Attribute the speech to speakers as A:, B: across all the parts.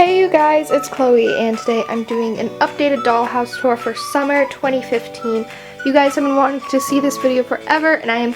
A: Hey you guys, it's Chloe, and today I'm doing an updated dollhouse tour for summer 2015. You guys have been wanting to see this video forever, and I am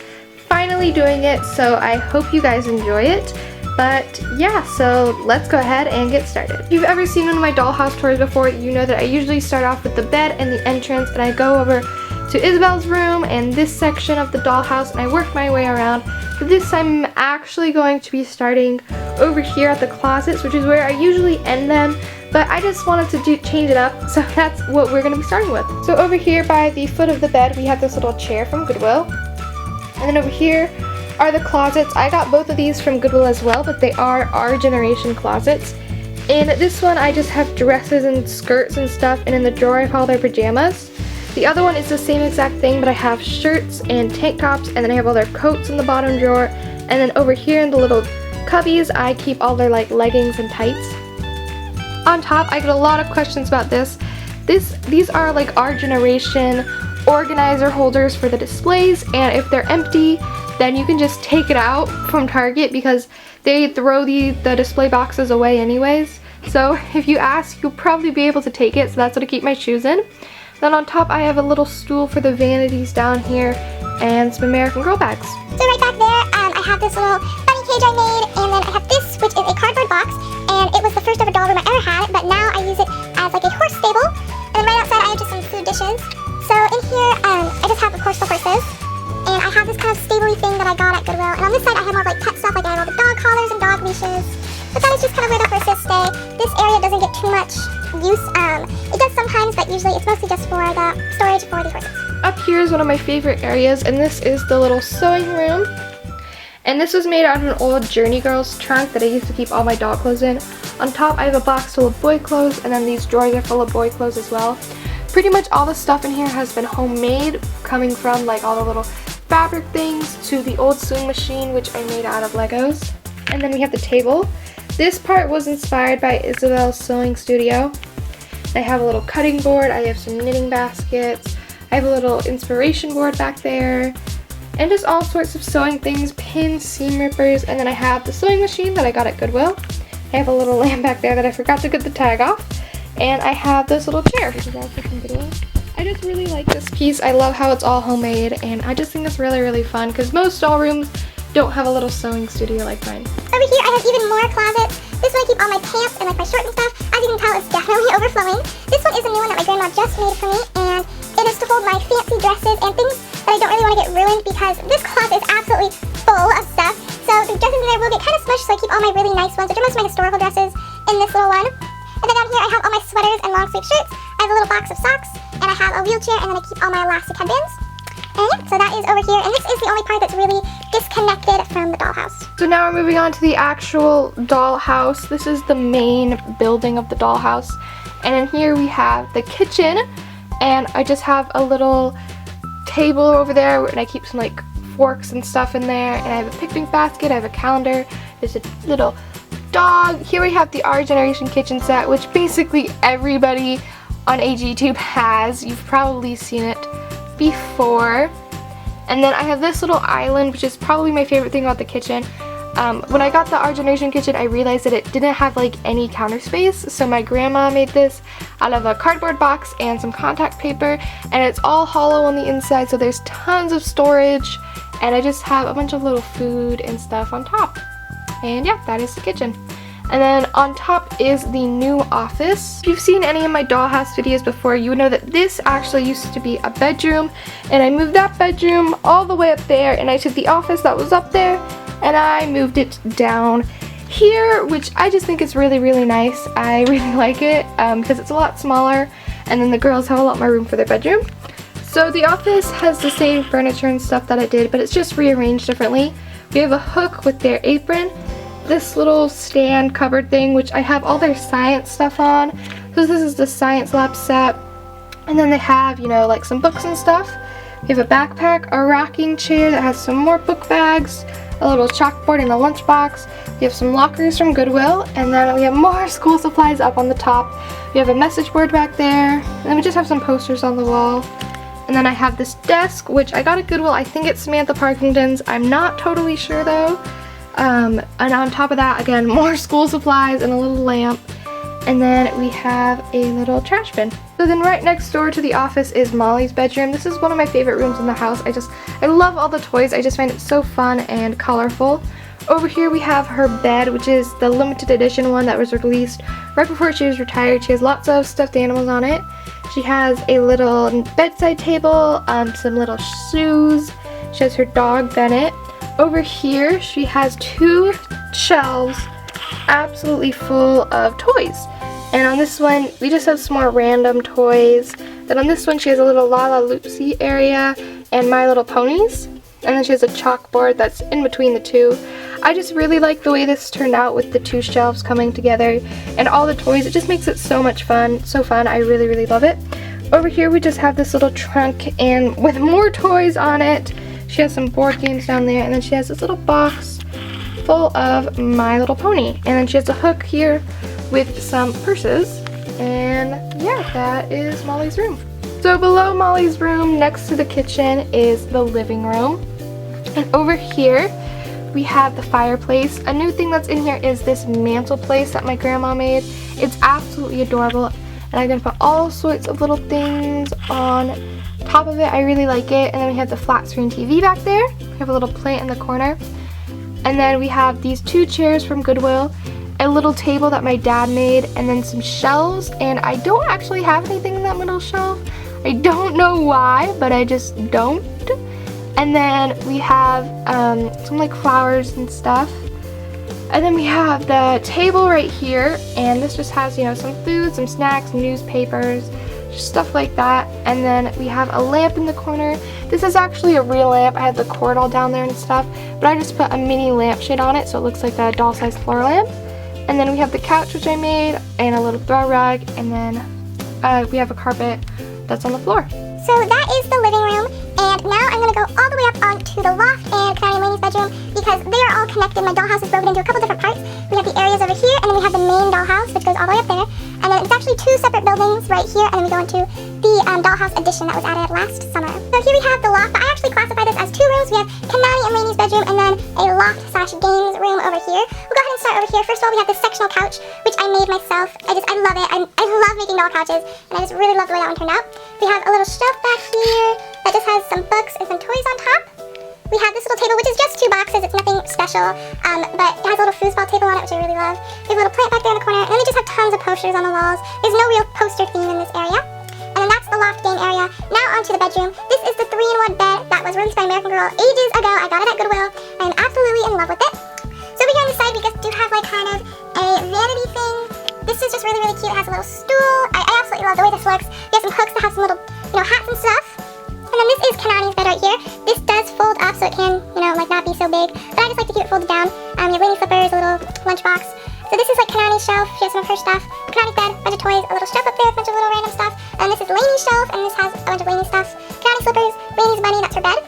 A: finally doing it, so I hope you guys enjoy it. But yeah, so let's go ahead and get started. If you've ever seen one of my dollhouse tours before, you know that I usually start off with the bed and the entrance, and I go over to Isabelle's room and this section of the dollhouse, and I work my way around. But this time I'm actually going to be starting over here at the closets, which is where I usually end them, but I just wanted to change it up, so that's what we're going to be starting with. So over here by the foot of the bed we have this little chair from Goodwill, and then over here are the closets. I got both of these from Goodwill as well, but they are our generation closets. In this one I just have dresses and skirts and stuff, and in the drawer I have all their pajamas. The other one is the same exact thing, but I have shirts and tank tops, and then I have all their coats in the bottom drawer, and then over here in the little cubbies I keep all their like leggings and tights. On top I get a lot of questions about this. These are like our generation organizer holders for the displays, and if they're empty then you can just take it out from Target because they throw the display boxes away anyways. So if you ask, you'll probably be able to take it, so that's what I keep my shoes in. Then on top I have a little stool for the vanities down here and some American Girl bags.
B: So right back there, I have this little bunny cage I made, and then I have this, which is a cardboard box, and it was the first ever doll room I ever had, but now I use it as like a horse stable. And then right outside I have just some food dishes. So in here, I just have, of course, the horses, and I have this kind of stable-y thing that I got at Goodwill. And on this side I have more like pet stuff, like I have all the dog collars and dog leashes. But that is just kind of where the horses stay. This area doesn't get too much use. It does sometimes, but usually it's mostly just for the storage for the horses.
A: Up here is one of my favorite areas, and this is the little sewing room. And this was made out of an old Journey Girls trunk that I used to keep all my doll clothes in. On top I have a box full of boy clothes, and then these drawers are full of boy clothes as well. Pretty much all the stuff in here has been homemade, coming from like all the little fabric things to the old sewing machine, which I made out of Legos. And then we have the table. This part was inspired by Isabelle's sewing studio. I have a little cutting board, I have some knitting baskets, I have a little inspiration board back there, and just all sorts of sewing things, pins, seam rippers, and then I have the sewing machine that I got at Goodwill. I have a little lamp back there that I forgot to get the tag off, and I have this little chair, which is also from Goodwill. I just really like this piece. I love how it's all homemade, and I just think it's really fun because most doll rooms don't have a little sewing studio like mine.
B: Over here I have even more closets. This one I keep all my pants and like my shorts and stuff. As you can tell, it's definitely overflowing. This one is a new one that my grandma just made for me, and it is to hold my fancy dresses and things that I don't really want to get ruined because this closet is absolutely full of stuff. So the dresses in there will get kind of smushed, so I keep all my really nice ones, which are most of my historical dresses, in this little one. And then down here I have all my sweaters and long sleeve shirts. I have a little box of socks, and I have a wheelchair, and then I keep all my elastic headbands. And yeah, so that is over here, and this is the only part that's really disconnected from the dollhouse.
A: So now we're moving on to the actual dollhouse. This is the main building of the dollhouse, and in here we have the kitchen, and I just have a little table over there, and I keep some like forks and stuff in there, and I have a picnic basket, I have a calendar, there's a little dog. Here we have the Our Generation kitchen set, which basically everybody on AGTube has. You've probably seen it before. And then I have this little island, which is probably my favorite thing about the kitchen. When I got the Our Generation kitchen, I realized that it didn't have like any counter space, so my grandma made this out of a cardboard box and some contact paper, and it's all hollow on the inside, so there's tons of storage, and I just have a bunch of little food and stuff on top. And yeah, that is the kitchen. And then on top is the new office. If you've seen any of my dollhouse videos before, you would know that this actually used to be a bedroom, and I moved that bedroom all the way up there, and I took the office that was up there and I moved it down here, which I just think is really nice. I really like it because it's a lot smaller, and then the girls have a lot more room for their bedroom. So the office has the same furniture and stuff that I did, but it's just rearranged differently. We have a hook with their apron, this little stand cupboard thing, which I have all their science stuff on. So this is the science lab set, and then they have, you know, like some books and stuff. We have a backpack, a rocking chair that has some more book bags, a little chalkboard and a lunchbox. We have some lockers from Goodwill, and then we have more school supplies up on the top. We have a message board back there, and then we just have some posters on the wall. And then I have this desk, which I got at Goodwill. I think it's Samantha Parkington's. I'm not totally sure though. And on top of that, again, more school supplies and a little lamp. And then we have a little trash bin. So then right next door to the office is Molly's bedroom. This is one of my favorite rooms in the house. I love all the toys. I just find it so fun and colorful. Over here we have her bed, which is the limited edition one that was released right before she was retired. She has lots of stuffed animals on it. She has a little bedside table, some little shoes. She has her dog, Bennett. Over here she has 2 shelves absolutely full of toys. And on this one, we just have some more random toys. Then on this one, she has a little Lala Loopsy area and My Little Ponies. And then she has a chalkboard that's in between the 2. I just really like the way this turned out with the 2 shelves coming together and all the toys. It just makes it so much fun. So fun. I really, really love it. Over here, we just have this little trunk and with more toys on it. She has some board games down there, and then she has this little box full of My Little Pony. And then she has a hook here with some purses. And yeah, that is Molly's room. So below Molly's room, next to the kitchen, is the living room. And over here, we have the fireplace. A new thing that's in here is this mantle place that my grandma made. It's absolutely adorable. And I'm going to put all sorts of little things on top of it. I really like it. And then we have the flat screen TV back there. We have a little plant in the corner. And then we have these 2 chairs from Goodwill, a little table that my dad made, and then some shelves. And I don't actually have anything in that middle shelf. I don't know why, but I just don't. And then we have some like flowers and stuff. And then we have the table right here, and this just has, you know, some food, some snacks, newspapers, just stuff like that. And then we have a lamp in the corner. This is actually a real lamp. I had the cord all down there and stuff, but I just put a mini lampshade on it so it looks like a doll-sized floor lamp. And then we have the couch, which I made, and a little throw rug, and then we have a carpet that's on the floor.
B: So that is the living room, and now I'm going to go all the way up onto the loft and Canary and Lainey's bedroom because they are all connected. My dollhouse is broken into a couple different parts. We have the areas over here, and then we have the main dollhouse, which goes all the way up there. And then it's actually 2 separate buildings right here, and then we go into the dollhouse addition that was added last summer. So here we have the loft, but I actually classify this as 2 rooms. We have Canary and Lainey's bedroom, and then a loft/games room over here. We'll go ahead and start over here. First of all, we have this sectional couch, which I made myself. I love it. I love making doll couches, and I just really love the way that one turned out. We have a little shelf back here that just has some books and some toys on top. We have this little table, which is just 2 boxes. It's nothing special, but it has a little foosball table on it, which I really love. We have a little plant back there in the corner, and then we just have tons of posters on the walls. There's no real poster theme in this area. And then that's the loft game area. Now onto the bedroom. This is the 3-in-1 bed that was released by American Girl ages ago. I got it at Goodwill. I'm absolutely in love with it. So over here on the side, we just do have like kind of a vanity thing. This is just really, really cute. It has a little stool. I absolutely love the way this looks. We have some hooks that have some little, hats and stuff. And then this is Kanani's bed right here. This does fold up so it can, like not be so big. But I just like to keep it folded down. You have Lainey slippers, a little lunchbox. So this is like Kanani's shelf. She has some of her stuff. Kanani's bed, a bunch of toys, a little shelf up there with a bunch of little random stuff. And this is Lainey's shelf, and this has a bunch of Lainey stuff. Kanani's slippers, Lainey's bunny, that's her bed.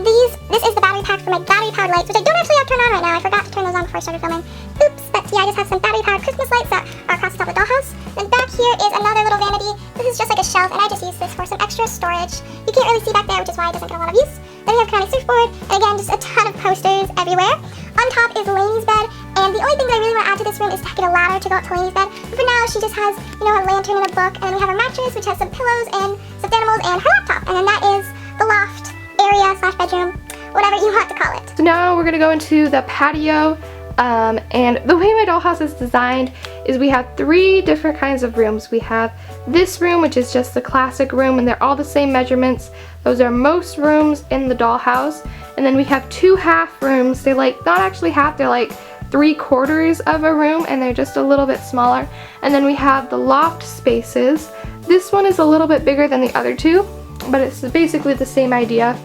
B: This is the battery pack for my battery-powered lights, which I don't actually have turned on right now. I forgot to turn those on before I started filming. Oops, but yeah, I just have some battery-powered Christmas lights that are across the top of the dollhouse. And back here is another little vanity. This is just like a shelf, and I just use this for some extra storage. You can't really see back there, which is why it doesn't get a lot of use. Then we have Kanani's surfboard, and again, just a ton of posters everywhere. On top is Lainey's bed, and the only thing that I really want to add to this room is to get a ladder to go up to Lainey's bed. But for now, she just has, a lantern and a book, and we have a mattress, which has some pillows and some animals, and her laptop. And then that is the loft area/bedroom, whatever you want to call it.
A: So now we're gonna go into the patio, and the way my dollhouse is designed is we have 3 different kinds of rooms. We have this room, which is just the classic room, and they're all the same measurements. Those are most rooms in the dollhouse. And then we have 2 half rooms. They're like, not actually half, they're like 3/4 of a room, and they're just a little bit smaller. And then we have the loft spaces. This one is a little bit bigger than the other 2, but it's basically the same idea.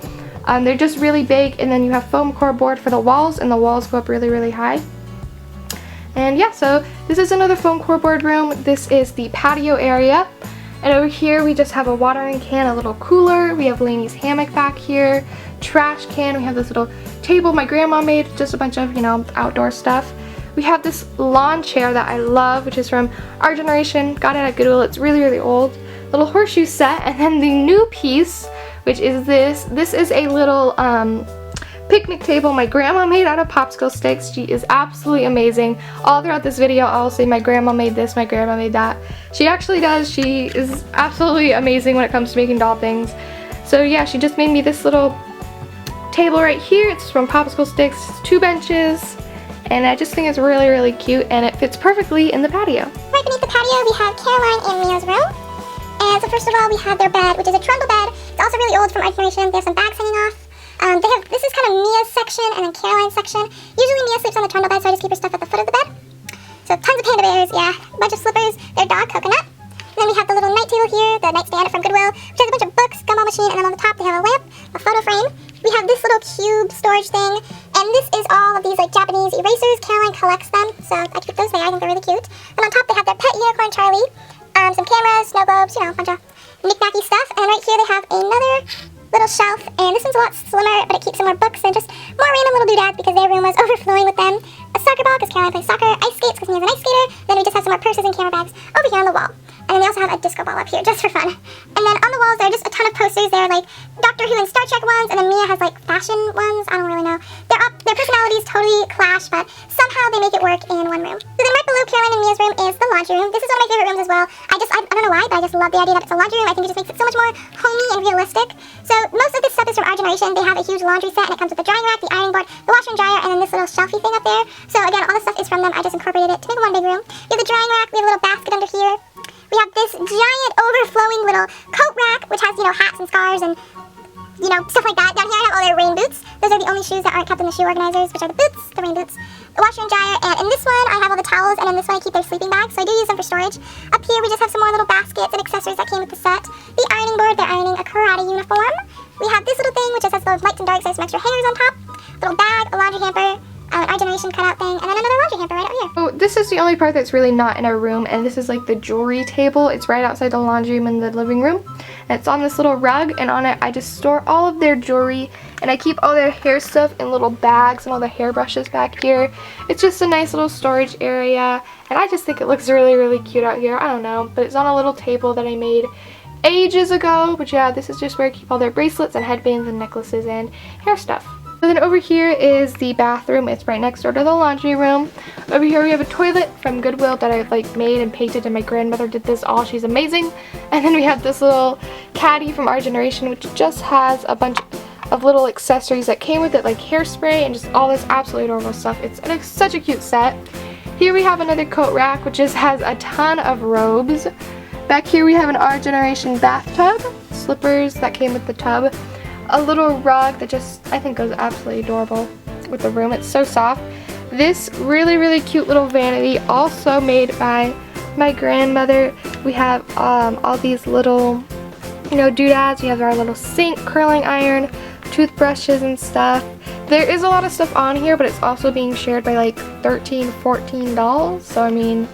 A: They're just really big, and then you have foam core board for the walls, and the walls go up really, really high. And yeah, so this is another foam core board room. This is the patio area. And over here we just have a watering can, a little cooler. We have Lainey's hammock back here, trash can. We have this little table my grandma made, just a bunch of, outdoor stuff. We have this lawn chair that I love, which is from our generation. Got it at Goodwill. It's really, really old. Little horseshoe set, and then the new piece, which is this. This is a little picnic table my grandma made out of popsicle sticks. She is absolutely amazing. All throughout this video I'll say my grandma made this, my grandma made that. She actually does. She is absolutely amazing when it comes to making doll things. So yeah, she just made me this little table right here. It's from popsicle sticks, 2 benches, and I just think it's really, really cute, and it fits perfectly in the patio.
B: Right beneath the patio we have Caroline and Mia's room. And so first of all we have their bed, which is a trundle bed. It's also really old from our generation. They have some bags hanging off. This is kind of Mia's section and then Caroline's section. Usually Mia sleeps on the trundle bed, so I just keep her stuff at the foot of the bed. So tons of panda bears, yeah, a bunch of slippers, their dog Coconut. And then we have the little night table here, the nightstand from Goodwill, which has a bunch of books, gumball machine, and then on the top they have a lamp, a photo frame. We have this little cube storage thing, and this is all of these like Japanese erasers. Caroline collects them, so I keep those there. I think they're really cute. And on top they have their pet unicorn Charlie, some cameras, snow globes, you know, a bunch of knick-knacky stuff. And right here they have another little shelf, and this one's a lot slimmer, but it keeps some more books and just more random little doodads because their room was overflowing with them. A soccer ball because Caroline plays soccer, ice skates because Mia's an ice skater. Then we just have some more purses and camera bags over here on the wall. And then we also have a disco ball up here just for fun. And then on the walls there are just a ton of posters. There are like Doctor Who and Star Trek ones, and then Mia has like fashion ones. I don't really know. Their personalities totally clash, but somehow they make it work in one room. So then right below Caroline and Mia's room is the laundry room. This is one of my favorite rooms as well. I don't know why, but I just love the idea that it's a laundry room. I think it just makes it so much more homey and realistic. So most of this stuff is from our generation. They have a huge laundry set, and it comes with the drying rack, the ironing board, the washer and dryer, and then this little shelfie thing up there. So again, all this stuff is from them. I just incorporated it to make one big room. We have the drying rack. We have a little basket under here. We have this giant overflowing little coat rack, which has, you know, hats and scarves and, you know, stuff like that. Down here I have all their rain boots. Those are the only shoes that aren't kept in the shoe organizers, which are the boots, the rain boots, the washer and dryer, and in this one I have all the towels, and in this one I keep their sleeping bags, so I do use them for storage. Up here we just have some more little baskets and accessories that came with the set. The ironing board, they're ironing a karate uniform. We have this little thing, which just has those lights and darks, there's some extra hangers on top, a little bag, a laundry hamper, an our generation cutout thing, and then another laundry hamper right out here.
A: So this is the only part that's really not in our room, and this is like the jewelry table. It's right outside the laundry room in the living room. And it's on this little rug, and on it I just store all of their jewelry, and I keep all their hair stuff in little bags and all the hairbrushes back here. It's just a nice little storage area, and I just think it looks really, really cute out here. I don't know, but it's on a little table that I made ages ago. But yeah, this is just where I keep all their bracelets and headbands and necklaces and hair stuff. So then over here is the bathroom. It's right next door to the laundry room. Over here we have a toilet from Goodwill that I like made and painted, and my grandmother did this all. She's amazing. And then we have this little caddy from our generation, which just has a bunch of little accessories that came with it, like hairspray and just all this absolutely adorable stuff. It's such a cute set. Here we have another coat rack, which just has a ton of robes. Back here we have an our generation bathtub, slippers that came with the tub. A little rug that just, I think, goes absolutely adorable with the room. It's so soft. This really, really cute little vanity, also made by my grandmother. We have all these little, you know, doodads. We have our little sink, curling iron, toothbrushes and stuff. There is a lot of stuff on here, but it's also being shared by like 13, 14 dolls. So, I mean,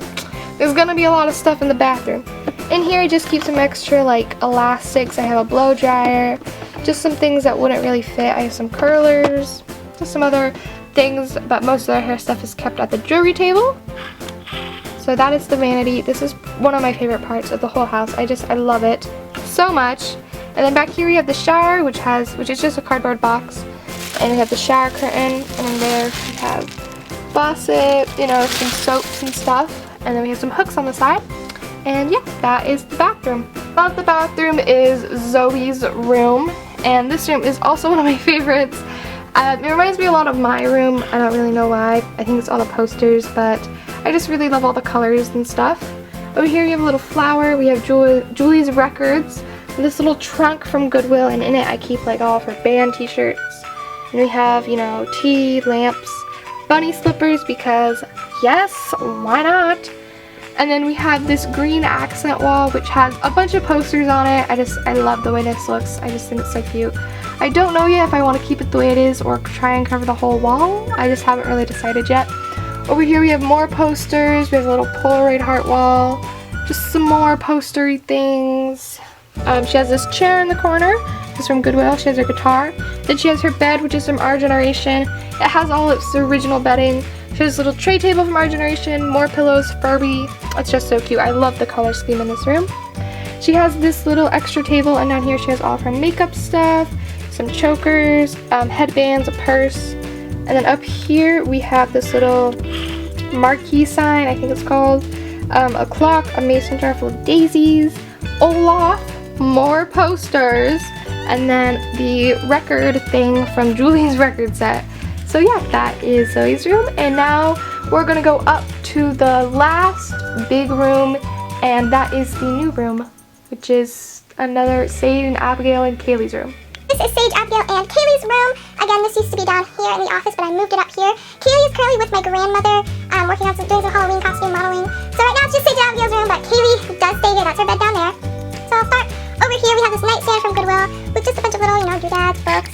A: there's gonna be a lot of stuff in the bathroom. In here, I just keep some extra, like, elastics. I have a blow dryer. Just some things that wouldn't really fit. I have some curlers, just some other things, but most of their hair stuff is kept at the jewelry table. So that is the vanity. This is one of my favorite parts of the whole house. I love it so much. And then back here we have the shower, which is just a cardboard box. And we have the shower curtain, and then there we have faucet, you know, some soaps and stuff. And then we have some hooks on the side. And yeah, that is the bathroom. Above the bathroom is Zoe's room, and this room is also one of my favorites. It reminds me a lot of my room. I don't really know why. I think it's all the posters, but I just really love all the colors and stuff. Over here we have a little flower. We have Julie's records, this little trunk from Goodwill, and in it I keep like all of her band t-shirts. And we have, you know, tea, lamps, bunny slippers, because yes, why not? And then we have this green accent wall, which has a bunch of posters on it. I love the way this looks. I just think it's so cute. I don't know yet if I want to keep it the way it is or try and cover the whole wall. I just haven't really decided yet. Over here we have more posters. We have a little Polaroid heart wall. Just some more postery things. She has this chair in the corner. This is from Goodwill. She has her guitar. Then she has her bed, which is from our generation. It has all its original bedding. She has a little tray table from our generation, more pillows, Furby. It's just so cute. I love the color scheme in this room. She has this little extra table, and down here she has all of her makeup stuff, some chokers, headbands, a purse, and then up here we have this little marquee sign, I think it's called, a clock, a mason jar full of daisies, a loft, more posters, and then the record thing from Julie's record set. So yeah, that is Zoe's room, and now we're gonna go up to the last big room, and that is the new room, which is another Sage and Abigail and Kaylee's room.
B: This is Sage, Abigail, and Kaylee's room. Again, this used to be down here in the office, but I moved it up here. Kaylee is currently with my grandmother, working on doing some Halloween costume modeling. So right now it's just Sage and Abigail's room, but Kaylee does stay here. That's her bed down there. So I'll start over here. We have this nightstand from Goodwill with just a bunch of little, doodads, books,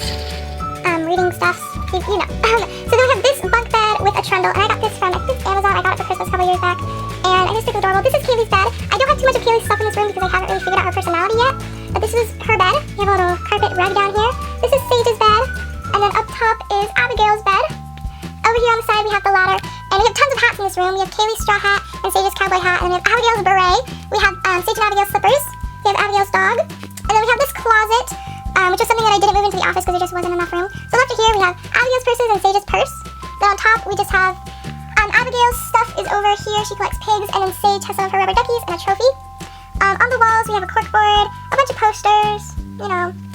B: reading stuff, So then we have this bunk bed with a trundle, and I got this from, I think, Amazon. I got it for Christmas a couple years back. And I just think it's adorable. This is Kaylee's bed. I don't have too much of Kaylee's stuff in this room because I haven't really figured out her personality yet. But this is her bed. We have a little carpet rug down here. This is Sage's bed. And then up top is Abigail's bed. Over here on the side we have the ladder. And we have tons of hats in this room. We have Kaylee's straw hat and Sage's cowboy hat. And then we have Abigail's beret. We have Sage and Abigail's slippers. We have Abigail's dog. And then we have this closet, which is something that I didn't move into the office because there just wasn't enough room. So left here we have Abigail's purses and Sage's purse. Then on top we just have Abigail's stuff is over here. She collects pigs, and then Sage has some of her rubber duckies and a trophy. On the walls we have a corkboard, a bunch of posters,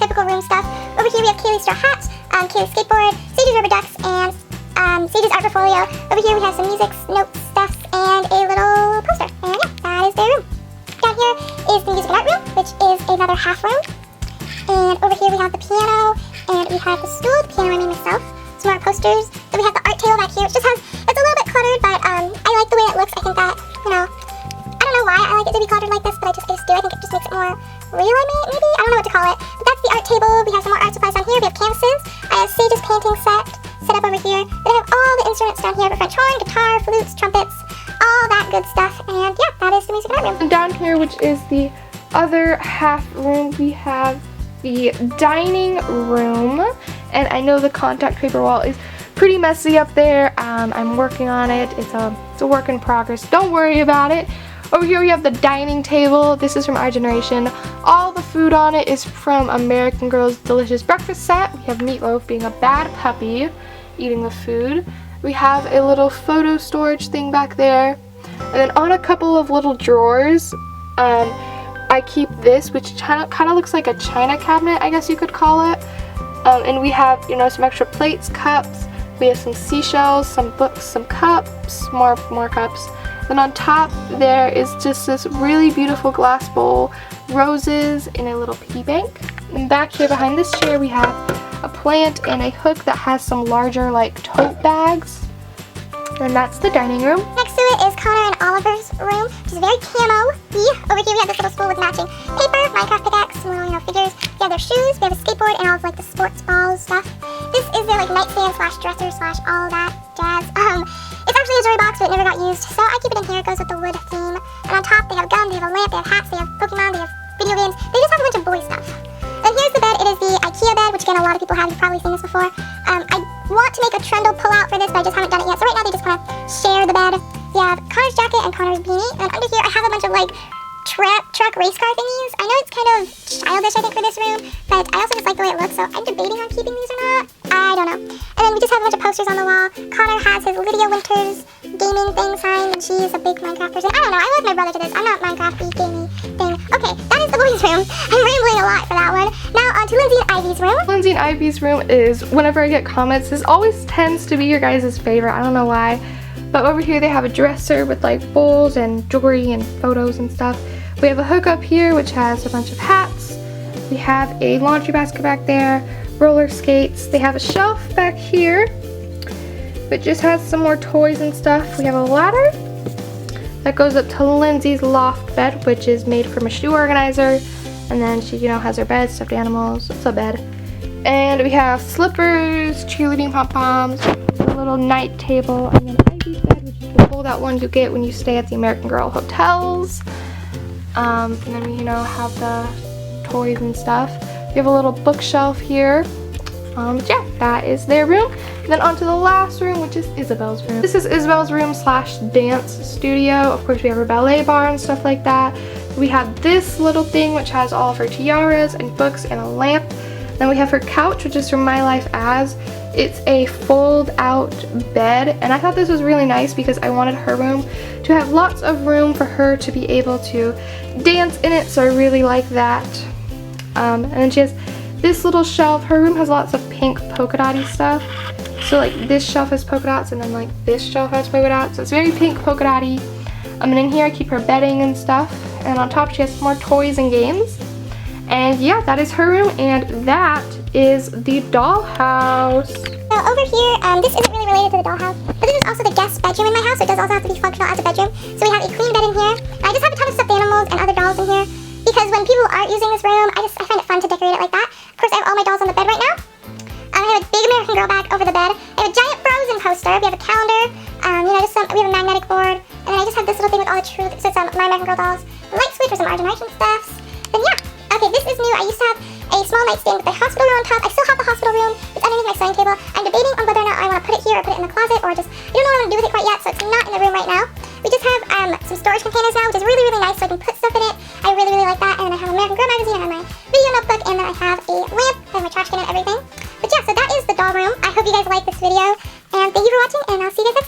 B: typical room stuff. Over here we have Kaylee's straw hat, Kaylee's skateboard, Sage's rubber ducks, and Sage's art portfolio. Over here we have some music, notes, stuff, and a little poster. And yeah, that is their room. Down here is the music and art room, which is another half room. And over here we have the piano, and we have the stool. The piano I made myself. Some more posters. Then we have the art table back here, which just has, it's a little bit cluttered, but I like the way it looks. I think that, I don't know why I like it to be cluttered like this, but I just do. I think it just makes it more real, maybe? I don't know what to call it. But that's the art table. We have some more art supplies down here. We have canvases. I have Sage's painting set up over here. Then I have all the instruments down here. I have a French horn, guitar, flutes, trumpets, all that good stuff. And yeah, that is the music and art room.
A: And down here, which is the other half room, we have the dining room, and I know the contact paper wall is pretty messy up there. I'm working on it. It's a work in progress. Don't worry about it. Over here we have the dining table. This is from our generation. All the food on it is from American Girl's delicious breakfast set. We have Meatloaf being a bad puppy, eating the food. We have a little photo storage thing back there, and then on a couple of little drawers, I keep this, which kind of looks like a china cabinet, I guess you could call it. And we have, some extra plates, cups. We have some seashells, some books, some cups, more cups. Then on top there is just this really beautiful glass bowl, roses in a little piggy bank. And back here behind this chair we have a plant and a hook that has some larger tote bags. And that's the dining room.
B: Next to it is Connor and Oliver's room, which is very camo-y. Over here we have this little spool with matching paper, Minecraft pickaxe, some little figures. We have their shoes, we have a skateboard, and all of the sports balls stuff. This is their nightstand / dresser / all that jazz. It's actually a jewelry box, but it never got used, so I keep it in here. It goes with the wood theme. And on top they have gum, they have a lamp, they have hats, they have Pokemon, they have video games. They just have a bunch of boy stuff. Then here's the bed. It is the IKEA bed, which again a lot of people have. You've probably seen this before. I want to make a trundle pull out for this, but I just haven't done it yet. So right now they just kind of share the bed. We have Connor's jacket and Connor's beanie. And under here I have a bunch of truck race car thingies. I know it's kind of childish, I think, for this room, but I also just like the way it looks, so I'm debating on keeping these or not. I don't know. And then we just have a bunch of posters on the wall. Connor has his Lydia Winters gaming thing sign, and she is a big Minecraft person. I don't know, I love my brother to this. I'm not Minecraft-y gaming thing. Okay, that is the boys' room. I'm rambling a lot for that one. Now on to Lindsay and Ivy's room.
A: Lindsay and Ivy's room is, whenever I get comments, this always tends to be your guys' favorite. I don't know why. But over here they have a dresser with bowls and jewelry and photos and stuff. We have a hook up here which has a bunch of hats. We have a laundry basket back there, roller skates. They have a shelf back here which just has some more toys and stuff. We have a ladder that goes up to Lindsay's loft bed, which is made from a shoe organizer. And then she, has her bed, stuffed animals. It's a bed. And we have slippers, cheerleading pom-poms, a little night table, and then Ivy's bed, which is the fold-out one you get when you stay at the American Girl hotels. And then we, have the toys and stuff. We have a little bookshelf here. Yeah, that is their room. And then on to the last room, which is Isabelle's room. This is Isabelle's room / dance studio. Of course, we have her ballet bar and stuff like that. We have this little thing which has all of her tiaras and books and a lamp. Then we have her couch, which is from My Life As. It's a fold out bed, and I thought this was really nice because I wanted her room to have lots of room for her to be able to dance in it, so I really like that. And then she has this little shelf. Her room has lots of pink polka dotty stuff. So like this shelf has polka dots, and then like this shelf has polka dots, so it's very pink polka dotty. And in here I keep her bedding and stuff, and on top she has more toys and games. And yeah, that is her room, and that is the dollhouse.
B: So over here, this isn't really related to the dollhouse, but this is also the guest bedroom in my house, so it does also have to be functional as a bedroom. So we have a queen bed in here. I just have a ton of stuffed animals and other dolls in here, because when people aren't using this room, I find it fun to decorate it like that. Of course, I have all my dolls on the bed right now. I have a big American Girl bag over the bed. I have a giant Frozen poster. We have a calendar. We have a magnetic board, and then I just have this little thing with all the truth. So it's my American Girl dolls. The light switch for some Argentine stuffs. Then yeah. Okay, this is new. I used to have a small nightstand with the hospital room on top. I still have the hospital room. It's underneath my sewing table. I'm debating on whether or not I want to put it here or put it in the closet, or just, I don't know what I want to do with it quite yet, so it's not in the room right now. We just have some storage containers now, which is really, really nice, so I can put stuff in it. I really, really like that. And then I have an American Girl magazine, I have my video notebook, and then I have a lamp, I have my trash can and everything. But yeah, so that is the doll room. I hope you guys like this video, and thank you for watching, and I'll see you guys next time.